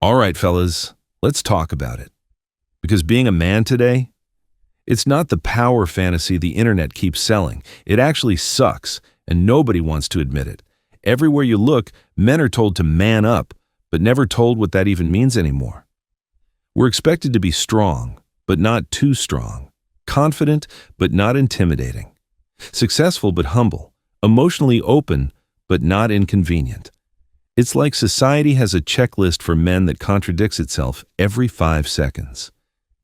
All right, fellas, let's talk about it. Because being a man today, it's not the power fantasy the internet keeps selling. It actually sucks, and nobody wants to admit it. Everywhere you look, men are told to man up, but never told what that even means anymore. We're expected to be strong, but not too strong. Confident, but not intimidating. Successful, but humble. Emotionally open, but not inconvenient. It's like society has a checklist for men that contradicts itself every 5 seconds.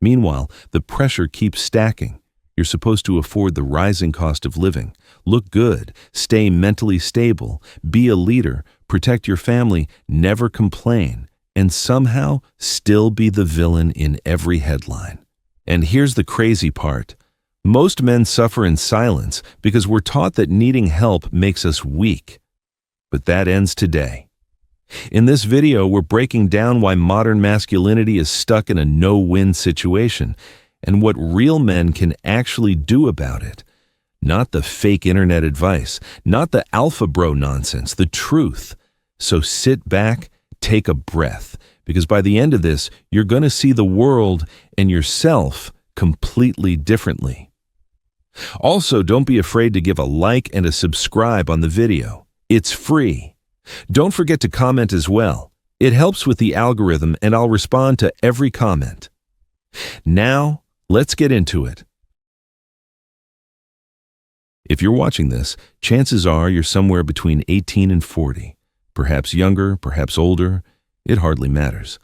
Meanwhile, the pressure keeps stacking. You're supposed to afford the rising cost of living, look good, stay mentally stable, be a leader, protect your family, never complain, and somehow still be the villain in every headline. And here's the crazy part. Most men suffer in silence because we're taught that needing help makes us weak. But that ends today. In this video, we're breaking down why modern masculinity is stuck in a no-win situation and what real men can actually do about it. Not the fake internet advice, not the alpha bro nonsense, the truth. So sit back, take a breath, because by the end of this, you're going to see the world and yourself completely differently. Also, don't be afraid to give a like and a subscribe on the video. It's free. Don't forget to comment as well. It helps with the algorithm, and I'll respond to every comment. Now, let's get into it. If you're watching this, chances are you're somewhere between 18 and 40. Perhaps younger, perhaps older. It hardly matters.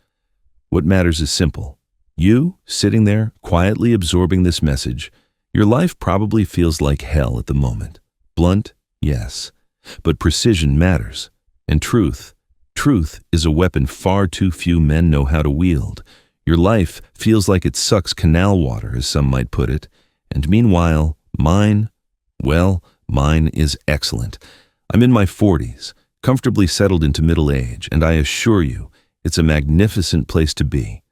What matters is simple. You, sitting there, quietly absorbing this message, your life probably feels like hell at the moment. Blunt, yes. But precision matters. And truth is a weapon far too few men know how to wield. Your life feels like it sucks canal water, as some might put it. And meanwhile, mine is excellent. I'm in my 40s, comfortably settled into middle age, and I assure you, it's a magnificent place to be.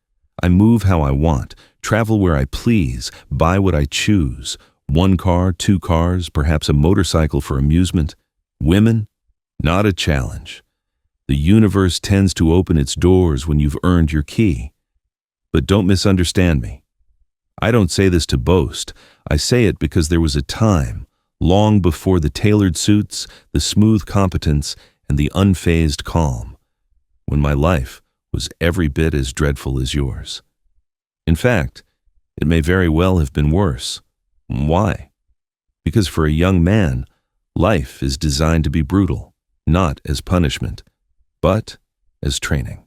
I move how I want, travel where I please, buy what I choose. 1 car, 2 cars, perhaps a motorcycle for amusement. Women? Not a challenge. The universe tends to open its doors when you've earned your key. But don't misunderstand me. I don't say this to boast. I say it because there was a time, long before the tailored suits, the smooth competence, and the unfazed calm, when my life was every bit as dreadful as yours. In fact, it may very well have been worse. Why? Because for a young man, life is designed to be brutal. Not as punishment, but as training.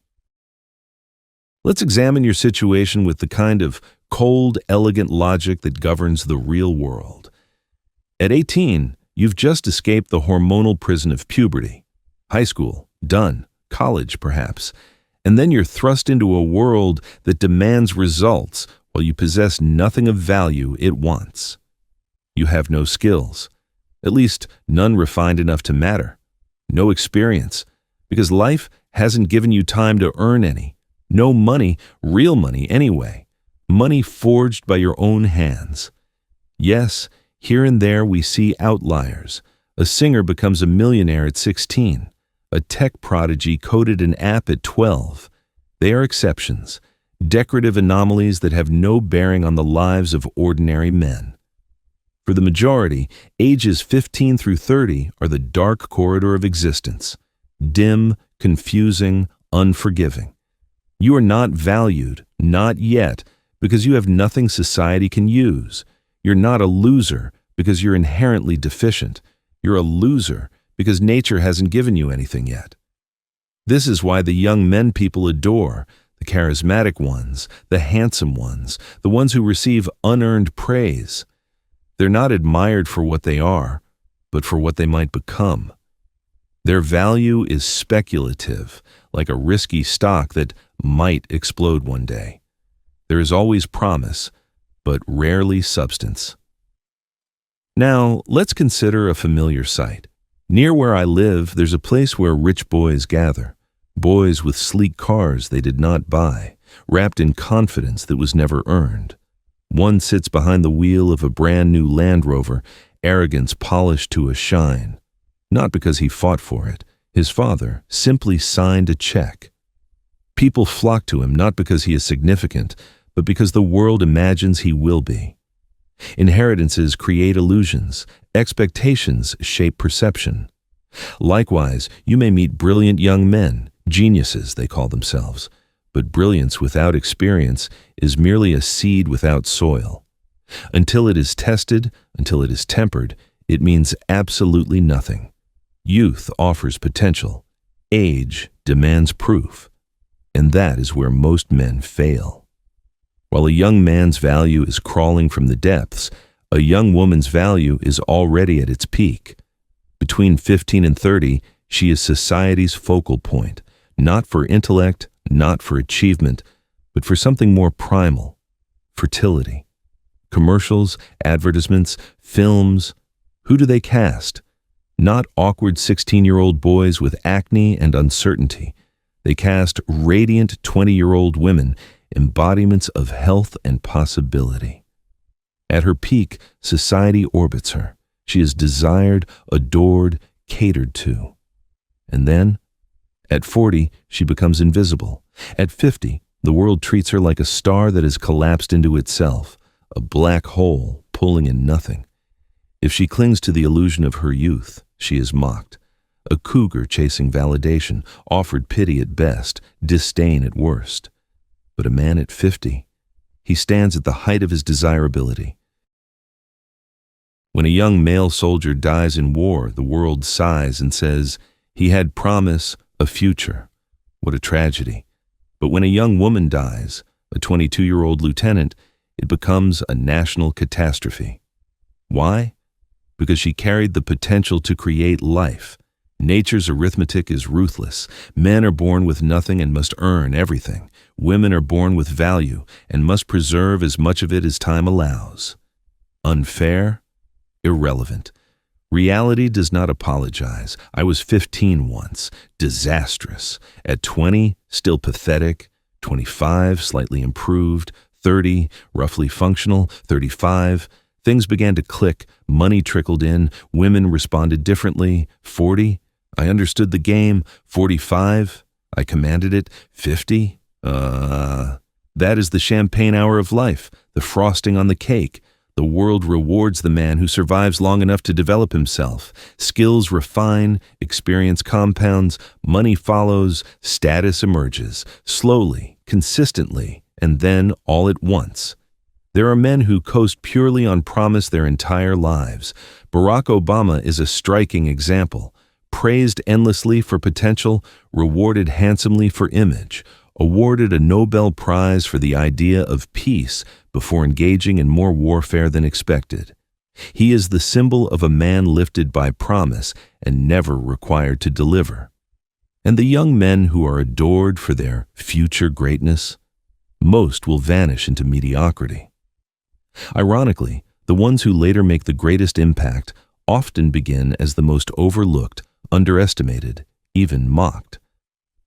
Let's examine your situation with the kind of cold, elegant logic that governs the real world. At 18, you've just escaped the hormonal prison of puberty. High school, done. College, perhaps. And then you're thrust into a world that demands results while you possess nothing of value it wants. You have no skills, at least none refined enough to matter. No experience, because life hasn't given you time to earn any. No money, real money anyway. Money forged by your own hands. Yes, here and there we see outliers. A singer becomes a millionaire at 16. A tech prodigy coded an app at 12. They are exceptions, decorative anomalies that have no bearing on the lives of ordinary men. For the majority, ages 15 through 30 are the dark corridor of existence. Dim, confusing, unforgiving. You are not valued, not yet, because you have nothing society can use. You're not a loser because you're inherently deficient. You're a loser because nature hasn't given you anything yet. This is why the young men people adore, the charismatic ones, the handsome ones, the ones who receive unearned praise. They're not admired for what they are, but for what they might become. Their value is speculative, like a risky stock that might explode one day. There is always promise, but rarely substance. Now, let's consider a familiar sight. Near where I live, there's a place where rich boys gather. Boys with sleek cars they did not buy, wrapped in confidence that was never earned. One sits behind the wheel of a brand new Land Rover, arrogance polished to a shine. Not because he fought for it. His father simply signed a check. People flock to him not because he is significant, but because the world imagines he will be. Inheritances create illusions. Expectations shape perception. Likewise, you may meet brilliant young men, geniuses they call themselves, but brilliance without experience is merely a seed without soil. Until it is tested, until it is tempered, it means absolutely nothing. Youth offers potential. Age demands proof. And that is where most men fail. While a young man's value is crawling from the depths, a young woman's value is already at its peak. Between 15 and 30, she is society's focal point, not for intellect, not for achievement, but for something more primal, fertility. Commercials, advertisements, films, who do they cast? Not awkward 16-year-old boys with acne and uncertainty. They cast radiant 20-year-old women, embodiments of health and possibility. At her peak, society orbits her. She is desired, adored, catered to. And then, at 40, she becomes invisible. At 50, the world treats her like a star that has collapsed into itself, a black hole pulling in nothing. If she clings to the illusion of her youth, she is mocked. A cougar chasing validation, offered pity at best, disdain at worst. But a man at 50, he stands at the height of his desirability. When a young male soldier dies in war, the world sighs and says, he had promise, a future. What a tragedy. But when a young woman dies, a 22-year-old lieutenant, it becomes a national catastrophe. Why? Because she carried the potential to create life. Nature's arithmetic is ruthless. Men are born with nothing and must earn everything. Women are born with value and must preserve as much of it as time allows. Unfair? Irrelevant. Reality does not apologize. I was 15 once. Disastrous. At 20, still pathetic. 25, slightly improved. 30, roughly functional. 35, things began to click. Money trickled in. Women responded differently. 40, I understood the game. 45, I commanded it. 50, that is the champagne hour of life, the frosting on the cake. The world rewards the man who survives long enough to develop himself. Skills refine, experience compounds, money follows, status emerges, slowly, consistently, and then all at once. There are men who coast purely on promise their entire lives. Barack Obama is a striking example. Praised endlessly for potential, rewarded handsomely for image, awarded a Nobel Prize for the idea of peace before engaging in more warfare than expected. He is the symbol of a man lifted by promise and never required to deliver. And the young men who are adored for their future greatness, most will vanish into mediocrity. Ironically, the ones who later make the greatest impact often begin as the most overlooked, underestimated, even mocked.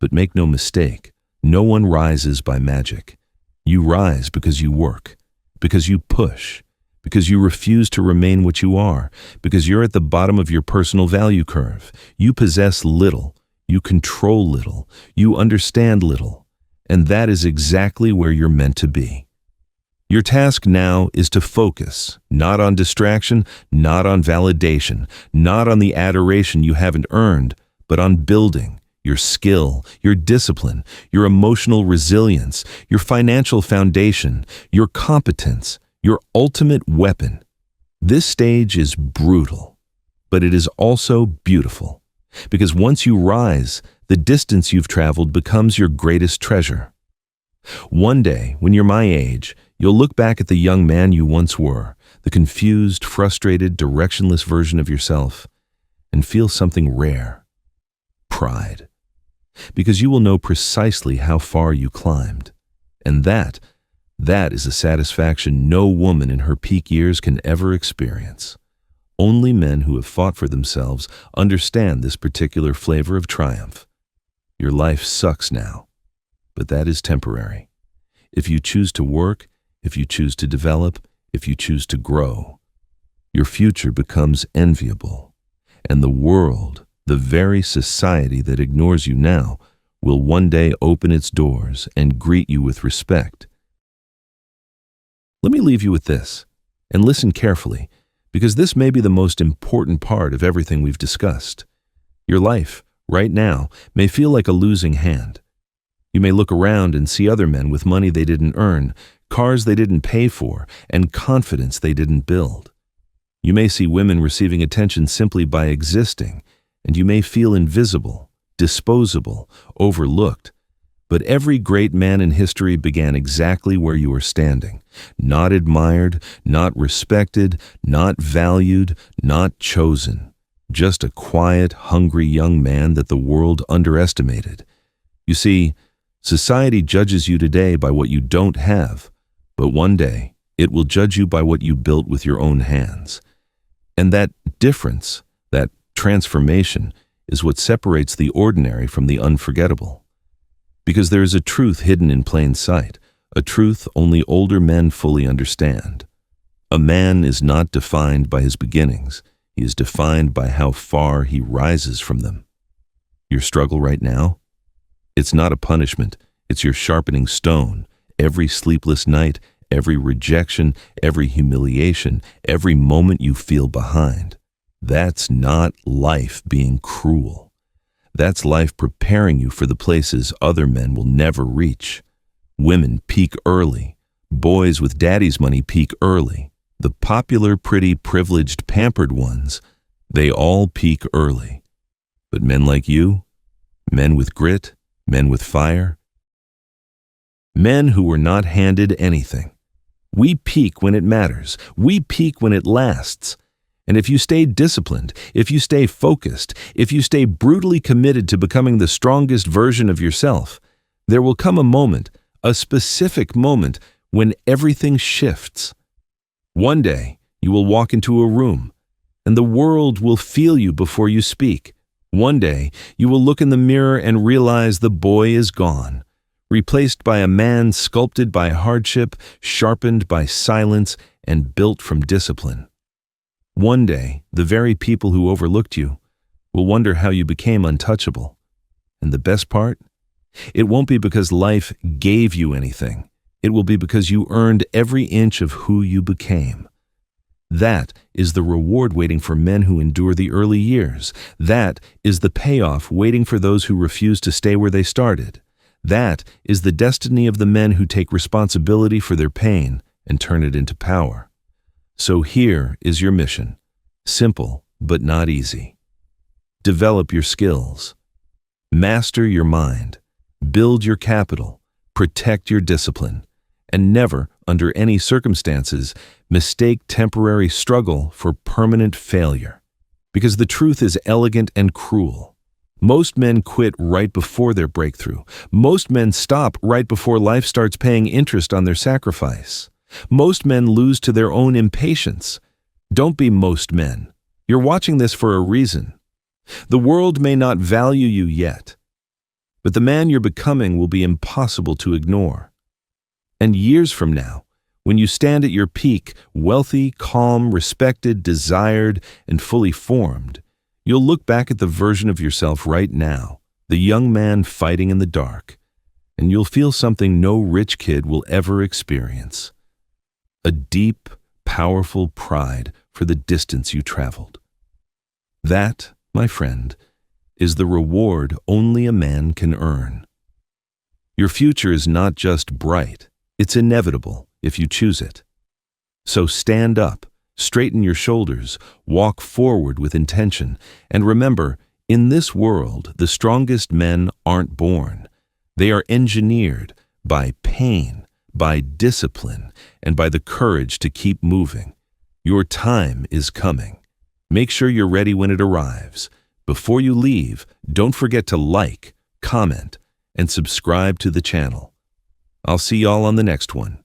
But make no mistake, no one rises by magic. You rise because you work, because you push, because you refuse to remain what you are, because you're at the bottom of your personal value curve. You possess little, you control little, you understand little, and that is exactly where you're meant to be. Your task now is to focus, not on distraction, not on validation, not on the adoration you haven't earned, but on building your skill, your discipline, your emotional resilience, your financial foundation, your competence, your ultimate weapon. This stage is brutal, but it is also beautiful, because once you rise, the distance you've traveled becomes your greatest treasure. One day, when you're my age, you'll look back at the young man you once were, the confused, frustrated, directionless version of yourself, and feel something rare: pride. Because you will know precisely how far you climbed. And that is a satisfaction no woman in her peak years can ever experience. Only men who have fought for themselves understand this particular flavor of triumph. Your life sucks now, but that is temporary. If you choose to work, if you choose to develop, if you choose to grow, your future becomes enviable, and the world, the very society that ignores you now, will one day open its doors and greet you with respect. Let me leave you with this, and listen carefully, because this may be the most important part of everything we've discussed. Your life, right now, may feel like a losing hand. You may look around and see other men with money they didn't earn, cars they didn't pay for, and confidence they didn't build. You may see women receiving attention simply by existing, and you may feel invisible, disposable, overlooked. But every great man in history began exactly where you are standing. Not admired, not respected, not valued, not chosen. Just a quiet, hungry young man that the world underestimated. You see, society judges you today by what you don't have, but one day it will judge you by what you built with your own hands. And that difference, that transformation, is what separates the ordinary from the unforgettable. Because there is a truth hidden in plain sight, a truth only older men fully understand. A man is not defined by his beginnings. He is defined by how far he rises from them. Your struggle right now? It's not a punishment. It's your sharpening stone. Every sleepless night, every rejection, every humiliation, every moment you feel behind. That's not life being cruel. That's life preparing you for the places other men will never reach. Women peak early. Boys with daddy's money peak early. The popular, pretty, privileged, pampered ones, they all peak early. But men like you, men with grit, men with fire, men who were not handed anything. We peak when it matters. We peak when it lasts. And if you stay disciplined, if you stay focused, if you stay brutally committed to becoming the strongest version of yourself, there will come a moment, a specific moment, when everything shifts. One day, you will walk into a room, and the world will feel you before you speak. One day, you will look in the mirror and realize the boy is gone, replaced by a man sculpted by hardship, sharpened by silence, and built from discipline. One day, the very people who overlooked you will wonder how you became untouchable. And the best part? It won't be because life gave you anything. It will be because you earned every inch of who you became. That is the reward waiting for men who endure the early years. That is the payoff waiting for those who refuse to stay where they started. That is the destiny of the men who take responsibility for their pain and turn it into power. So here is your mission. Simple, but not easy. Develop your skills. Master your mind. Build your capital. Protect your discipline. And never, under any circumstances, mistake temporary struggle for permanent failure. Because the truth is elegant and cruel. Most men quit right before their breakthrough. Most men stop right before life starts paying interest on their sacrifice. Most men lose to their own impatience. Don't be most men. You're watching this for a reason. The world may not value you yet, but the man you're becoming will be impossible to ignore. And years from now, when you stand at your peak, wealthy, calm, respected, desired, and fully formed, you'll look back at the version of yourself right now, the young man fighting in the dark, and you'll feel something no rich kid will ever experience. A deep, powerful pride for the distance you traveled. That, my friend, is the reward only a man can earn. Your future is not just bright, it's inevitable if you choose it. So stand up, straighten your shoulders, walk forward with intention, and remember, in this world, the strongest men aren't born. They are engineered by pain, by discipline, and by the courage to keep moving. Your time is coming. Make sure you're ready when it arrives. Before you leave, don't forget to like, comment, and subscribe to the channel. I'll see y'all on the next one.